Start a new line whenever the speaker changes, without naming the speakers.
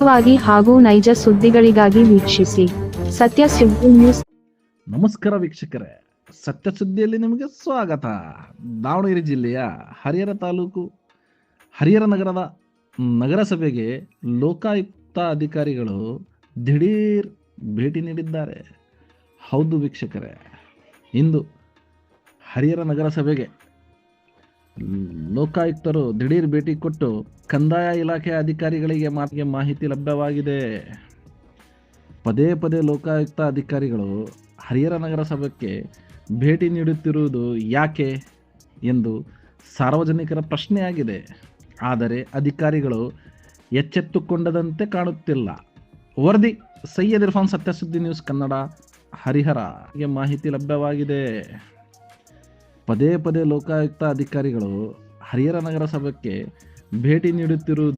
ವಾಗಿ ಹಾಗೂ ನೈಜ ಸುದ್ದಿಗಳಿಗಾಗಿ ವೀಕ್ಷಿಸಿ ಸತ್ಯ ಸುದ್ದಿ ನ್ಯೂಸ್.
ನಮಸ್ಕಾರ ವೀಕ್ಷಕರೇ, ಸತ್ಯ ಸುದ್ದಿಯಲ್ಲಿ ನಿಮಗೆ ಸ್ವಾಗತ. ದಾವಣಗೆರೆ ಜಿಲ್ಲೆಯ ಹರಿಹರ ತಾಲೂಕು ಹರಿಹರ ನಗರದ ನಗರಸಭೆಗೆ ಲೋಕಾಯುಕ್ತ ಅಧಿಕಾರಿಗಳು ದಿಢೀರ್ ಭೇಟಿ ನೀಡಿದ್ದಾರೆ. ಹೌದು ವೀಕ್ಷಕರೇ, ಇಂದು ಹರಿಹರ ನಗರಸಭೆಗೆ ಲೋಕಾಯುಕ್ತರು ದಿಢೀರ್ ಭೇಟಿ ಕೊಟ್ಟು ಕಂದಾಯ ಇಲಾಖೆಯ ಅಧಿಕಾರಿಗಳಿಗೆ ಮಾಹಿತಿ ಲಭ್ಯವಾಗಿದೆ. ಪದೇ ಪದೇ ಲೋಕಾಯುಕ್ತ ಅಧಿಕಾರಿಗಳು ಹರಿಹರ ನಗರಸಭೆಗೆ ಭೇಟಿ ನೀಡುತ್ತಿರುವುದು ಯಾಕೆ ಎಂದು ಸಾರ್ವಜನಿಕರ ಪ್ರಶ್ನೆಯಾಗಿದೆ. ಆದರೆ ಅಧಿಕಾರಿಗಳು ಎಚ್ಚೆತ್ತುಕೊಂಡದಂತೆ ಕಾಣುತ್ತಿಲ್ಲ. ವರದಿ ಸೈಯದ್ ಇರ್ಫಾನ್, ಸತ್ಯ ಸುದ್ದಿ ನ್ಯೂಸ್ ಕನ್ನಡ, ಹರಿಹರ. ಮಾಹಿತಿ ಲಭ್ಯವಾಗಿದೆ. ಪದೇ ಪದೇ ಲೋಕಾಯುಕ್ತ ಅಧಿಕಾರಿಗಳು ಹರಿಹರ ನಗರಸಭೆಗೆ ಭೇಟಿ ನೀಡುತ್ತಿರುವುದು